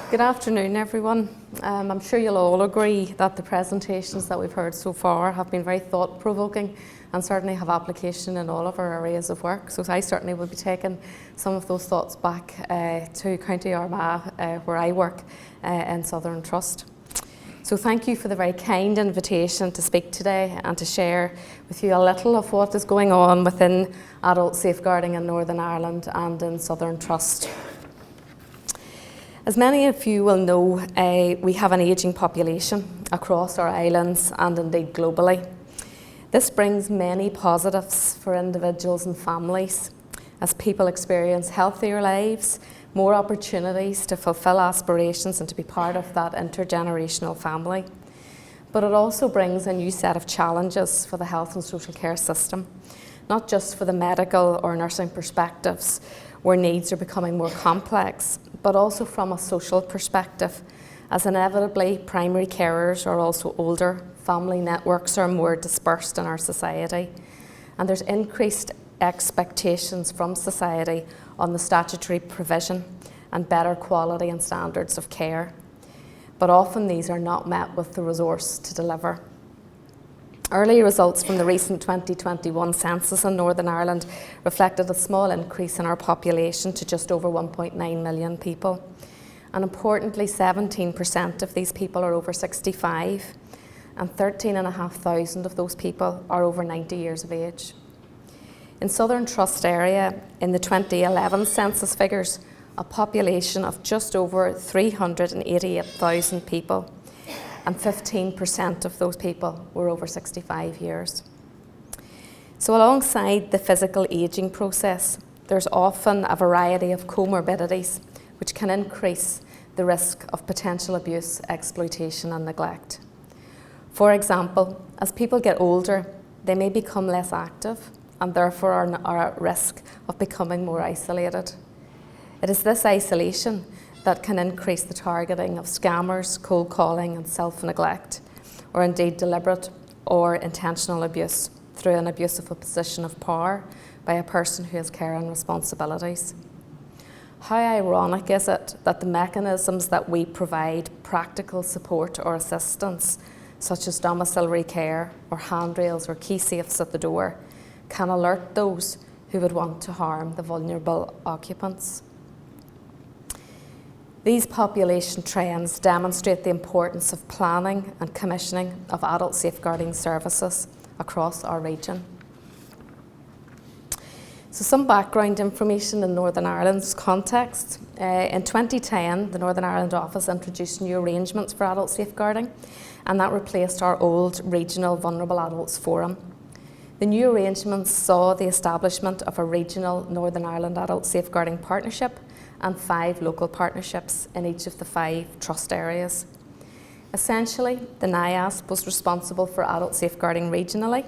Good afternoon, everyone. I'm sure you'll all agree that the presentations that we've heard so far have been very thought-provoking and certainly have application in all of our areas of work. So I certainly will be taking some of those thoughts back to County Armagh, where I work in Southern Trust. So thank you for the very kind invitation to speak today and to share with you a little of what is going on within adult safeguarding in Northern Ireland and in Southern Trust. As many of you will know, we have an ageing population across our islands and indeed globally. This brings many positives for individuals and families as people experience healthier lives, more opportunities to fulfil aspirations and to be part of that intergenerational family. But it also brings a new set of challenges for the health and social care system, not just for the medical or nursing perspectives, where needs are becoming more complex, but also from a social perspective, as inevitably primary carers are also older, family networks are more dispersed in our society, and there's increased expectations from society on the statutory provision and better quality and standards of care. But often these are not met with the resource to deliver. Early results from the recent 2021 census in Northern Ireland reflected a small increase in our population to just over 1.9 million people. And importantly, 17% of these people are over 65, and 13,500 of those people are over 90 years of age. In Southern Trust area, in the 2011 census figures, a population of just over 388,000 people, and 15% of those people were over 65 years. So alongside the physical ageing process, there's often a variety of comorbidities which can increase the risk of potential abuse, exploitation and neglect. For example, as people get older, they may become less active and therefore are at risk of becoming more isolated. It is this isolation that can increase the targeting of scammers, cold calling and self-neglect, or indeed deliberate or intentional abuse through an abuse of a position of power by a person who has care and responsibilities. How ironic is it that the mechanisms that we provide practical support or assistance, such as domiciliary care or handrails or key safes at the door, can alert those who would want to harm the vulnerable occupants. These population trends demonstrate the importance of planning and commissioning of adult safeguarding services across our region. So some background information in Northern Ireland's context. In 2010, the Northern Ireland office introduced new arrangements for adult safeguarding, and that replaced our old regional vulnerable adults forum. The new arrangements saw the establishment of a regional Northern Ireland adult safeguarding partnership and 5 local partnerships in each of the 5 trust areas. Essentially, the NIASP was responsible for adult safeguarding regionally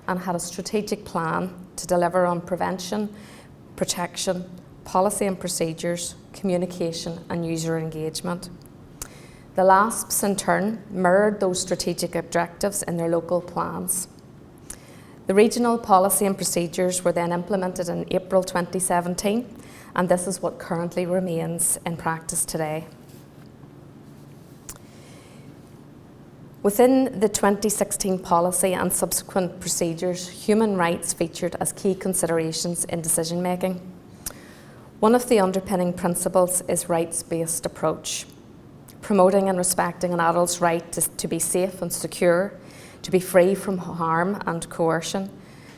and had a strategic plan to deliver on prevention, protection, policy and procedures, communication and user engagement. The LASPs in turn mirrored those strategic objectives in their local plans. The regional policy and procedures were then implemented in April 2017, and this is what currently remains in practice today. Within the 2016 policy and subsequent procedures, human rights featured as key considerations in decision making. One of the underpinning principles is rights-based approach, promoting and respecting an adult's right to be safe and secure, to be free from harm and coercion,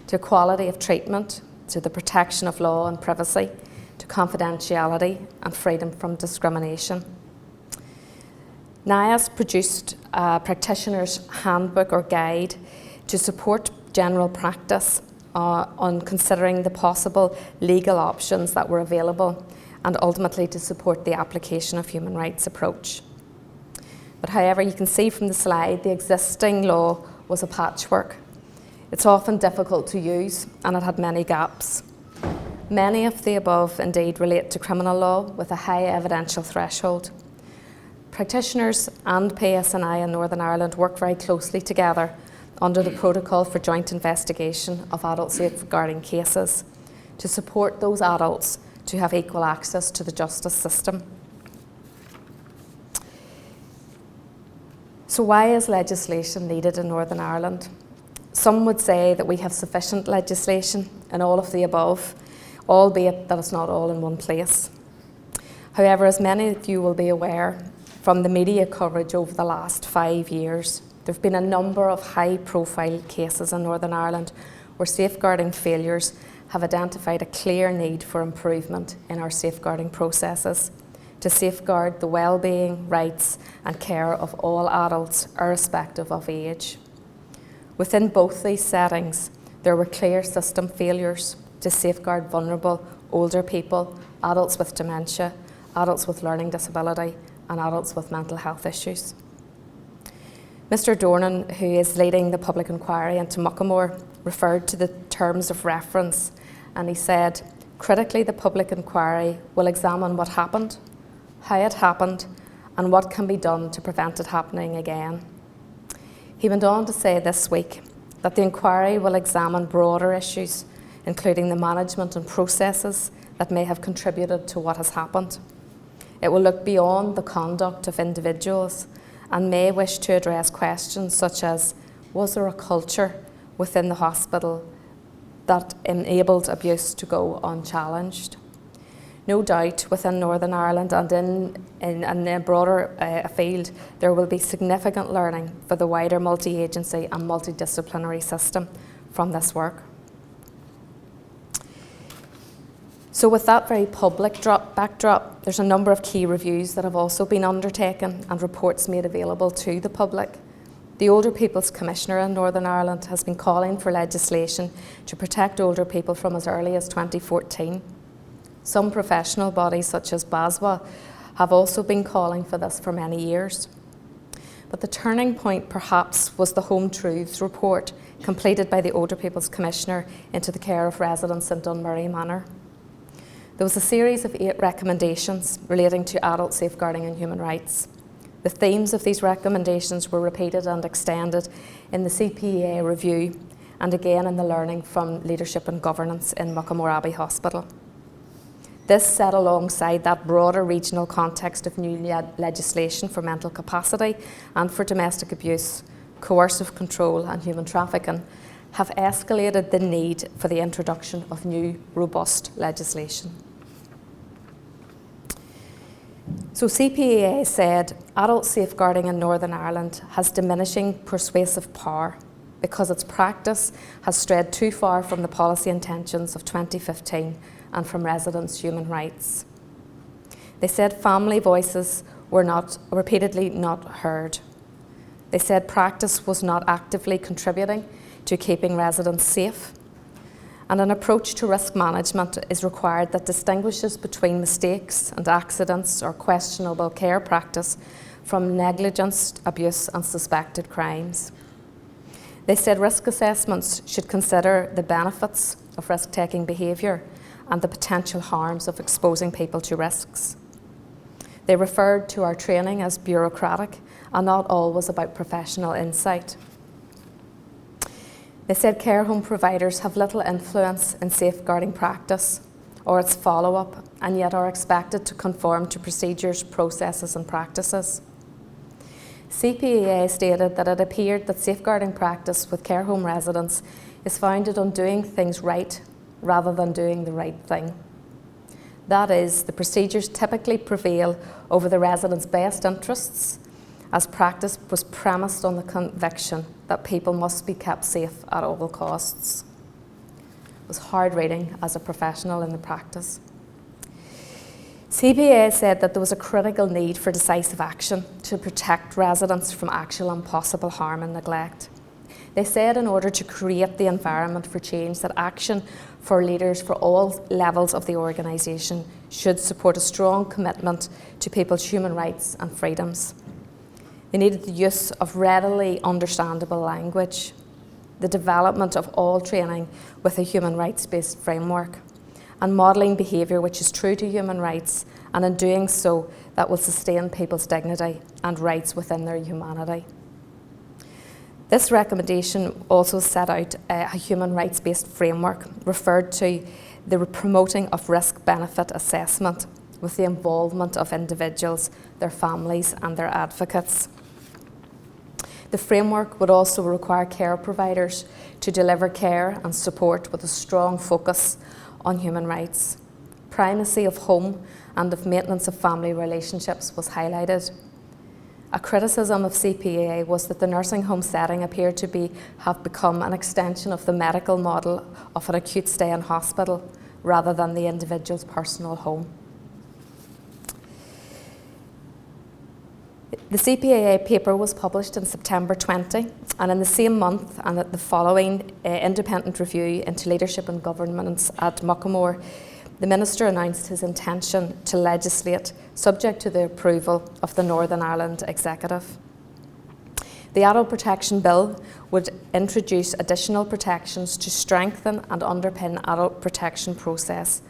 to equality of treatment, to the protection of law and privacy, to confidentiality and freedom from discrimination. NIAS produced a practitioner's handbook or guide to support general practice on considering the possible legal options that were available and ultimately to support the application of human rights approach. But however, you can see from the slide, the existing law was a patchwork. It's often difficult to use and it had many gaps. Many of the above indeed relate to criminal law with a high evidential threshold. Practitioners and PSNI in Northern Ireland work very closely together under the Protocol for Joint Investigation of Adult Safeguarding Cases to support those adults to have equal access to the justice system. So why is legislation needed in Northern Ireland? Some would say that we have sufficient legislation and all of the above, albeit that it's not all in one place. However, as many of you will be aware, from the media coverage over the last 5 years, there have been a number of high-profile cases in Northern Ireland where safeguarding failures have identified a clear need for improvement in our safeguarding processes to safeguard the well-being, rights and care of all adults, irrespective of age. Within both these settings, there were clear system failures to safeguard vulnerable older people, adults with dementia, adults with learning disability and adults with mental health issues. Mr Dornan, who is leading the public inquiry into Muckamore, referred to the terms of reference and he said, critically the public inquiry will examine what happened, how it happened and what can be done to prevent it happening again. He went on to say this week that the inquiry will examine broader issues, including the management and processes that may have contributed to what has happened. It will look beyond the conduct of individuals and may wish to address questions such as, was there a culture within the hospital that enabled abuse to go unchallenged? No doubt within Northern Ireland and in a broader field, there will be significant learning for the wider multi-agency and multidisciplinary system from this work. So with that very public backdrop, there's a number of key reviews that have also been undertaken and reports made available to the public. The Older People's Commissioner in Northern Ireland has been calling for legislation to protect older people from as early as 2014. Some professional bodies such as BASWA have also been calling for this for many years. But the turning point perhaps was the Home Truths report completed by the Older People's Commissioner into the care of residents in Dunmurry Manor. There was a series of 8 recommendations relating to adult safeguarding and human rights. The themes of these recommendations were repeated and extended in the CPEA review and again in the learning from leadership and governance in Muckamore Abbey Hospital. This set alongside that broader regional context of new legislation for mental capacity and for domestic abuse, coercive control and human trafficking have escalated the need for the introduction of new, robust legislation. So CPEA said adult safeguarding in Northern Ireland has diminishing persuasive power because its practice has strayed too far from the policy intentions of 2015 and from residents' human rights. They said family voices were repeatedly not heard. They said practice was not actively contributing to keeping residents safe, and an approach to risk management is required that distinguishes between mistakes and accidents or questionable care practice from negligence, abuse and suspected crimes. They said risk assessments should consider the benefits of risk-taking behaviour and the potential harms of exposing people to risks. They referred to our training as bureaucratic and not always about professional insight. They said care home providers have little influence in safeguarding practice or its follow-up and yet are expected to conform to procedures, processes and practices. CPEA stated that it appeared that safeguarding practice with care home residents is founded on doing things right rather than doing the right thing. That is, the procedures typically prevail over the residents' best interests, as practice was premised on the conviction that people must be kept safe at all costs. It was hard reading as a professional in the practice. CPEA said that there was a critical need for decisive action to protect residents from actual and possible harm and neglect. They said in order to create the environment for change that action for leaders for all levels of the organisation should support a strong commitment to people's human rights and freedoms. They needed the use of readily understandable language, the development of all training with a human rights-based framework, and modelling behaviour which is true to human rights, and in doing so, that will sustain people's dignity and rights within their humanity. This recommendation also set out a human rights-based framework referred to the promoting of risk-benefit assessment with the involvement of individuals, their families and their advocates. The framework would also require care providers to deliver care and support with a strong focus on human rights. Primacy of home and of maintenance of family relationships was highlighted. A criticism of CPAA was that the nursing home setting appeared to have become an extension of the medical model of an acute stay in hospital rather than the individual's personal home. The CPAA paper was published in September 20, and in the same month and at the following independent review into leadership and governance at Muckamore, the Minister announced his intention to legislate subject to the approval of the Northern Ireland Executive. The Adult Protection Bill would introduce additional protections to strengthen and underpin adult protection process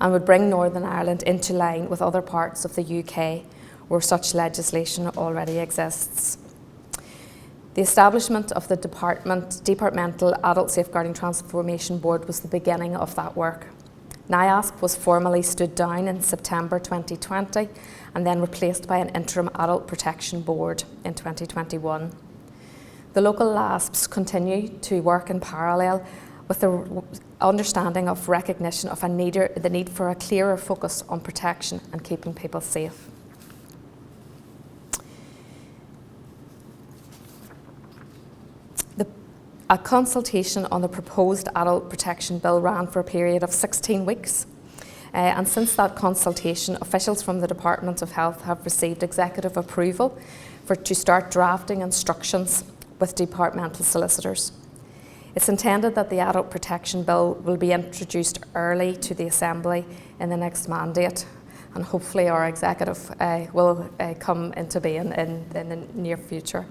and would bring Northern Ireland into line with other parts of the UK where such legislation already exists. The establishment of the Departmental Adult Safeguarding Transformation Board was the beginning of that work. NIASP was formally stood down in September 2020 and then replaced by an interim Adult Protection Board in 2021. The local LASPs continue to work in parallel with the understanding of recognition of the need for a clearer focus on protection and keeping people safe. A consultation on the proposed Adult Protection Bill ran for a period of 16 weeks. And since that consultation, officials from the Department of Health have received executive approval to start drafting instructions with departmental solicitors. It's intended that the Adult Protection Bill will be introduced early to the Assembly in the next mandate, and hopefully our executive will come into being in the near future.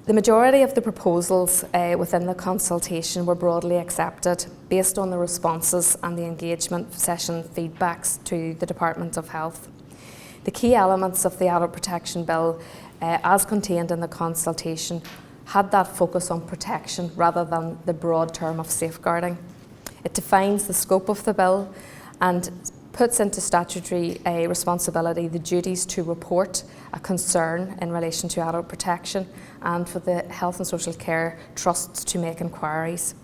The majority of the proposals within the consultation were broadly accepted based on the responses and the engagement session feedbacks to the Department of Health. The key elements of the Adult Protection Bill, as contained in the consultation, had that focus on protection rather than the broad term of safeguarding. It defines the scope of the bill and puts into statutory responsibility the duties to report a concern in relation to adult protection and for the Health and Social Care Trusts to make inquiries.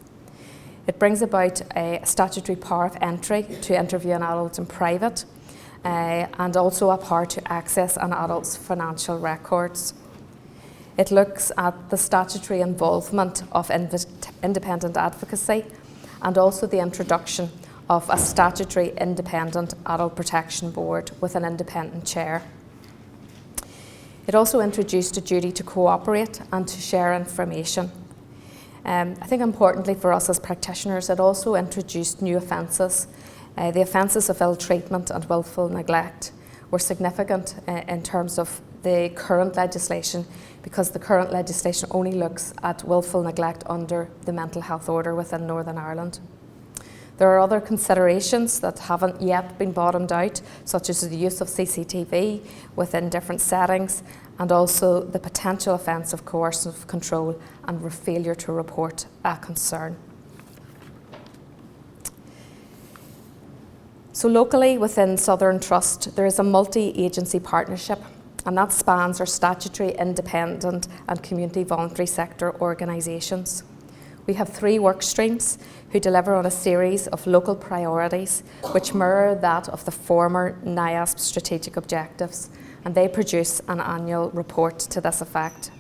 It brings about a statutory power of entry to interview an adult in private and also a power to access an adult's financial records. It looks at the statutory involvement of independent advocacy and also the introduction of a statutory independent adult protection board with an independent chair. It also introduced a duty to cooperate and to share information. I think importantly for us as practitioners, it also introduced new offences. The offences of ill treatment and willful neglect were significant in terms of the current legislation, because the current legislation only looks at willful neglect under the mental health order within Northern Ireland. There are other considerations that haven't yet been bottomed out, such as the use of CCTV within different settings, and also the potential offence of coercive control and failure to report a concern. So locally within Southern Trust, there is a multi-agency partnership, and that spans our statutory, independent and community voluntary sector organisations. We have 3 work streams who deliver on a series of local priorities which mirror that of the former NIASP strategic objectives, and they produce an annual report to this effect.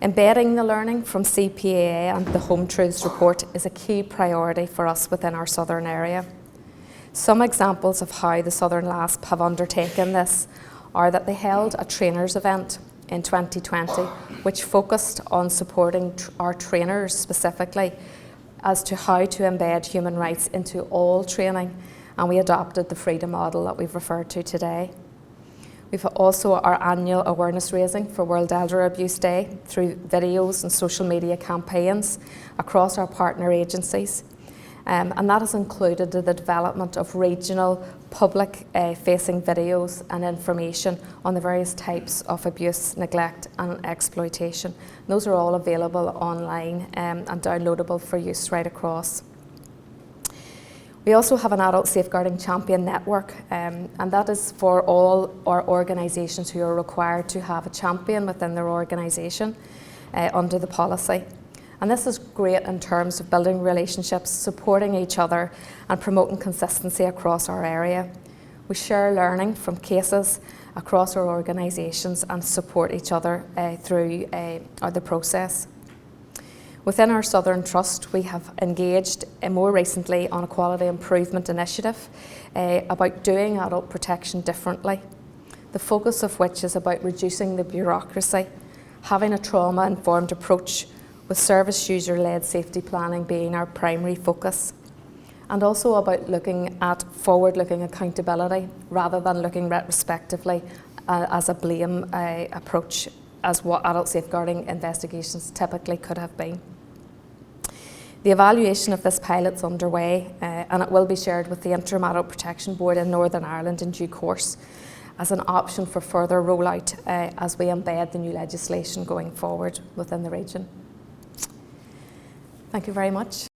Embedding the learning from CPAA and the Home Truths report is a key priority for us within our southern area. Some examples of how the Southern LASP have undertaken this are that they held a trainers event in 2020, which focused on supporting our trainers specifically as to how to embed human rights into all training, and we adopted the freedom model that we've referred to today. We've also our annual awareness raising for World Elder Abuse Day through videos and social media campaigns across our partner agencies. And that has included the development of regional public-facing videos and information on the various types of abuse, neglect and exploitation. Those are all available online and downloadable for use right across. We also have an Adult Safeguarding Champion Network, and that is for all our organisations who are required to have a champion within their organisation under the policy. And this is great in terms of building relationships, supporting each other and promoting consistency across our area. We share learning from cases across our organisations and support each other through the process. Within our Southern Trust, we have engaged more recently on a quality improvement initiative about doing adult protection differently, the focus of which is about reducing the bureaucracy, having a trauma-informed approach with service user-led safety planning being our primary focus, and also about looking at forward-looking accountability rather than looking retrospectively as a blame approach as what adult safeguarding investigations typically could have been. The evaluation of this pilot is underway and it will be shared with the Interim Adult Protection Board in Northern Ireland in due course as an option for further rollout as we embed the new legislation going forward within the region. Thank you very much.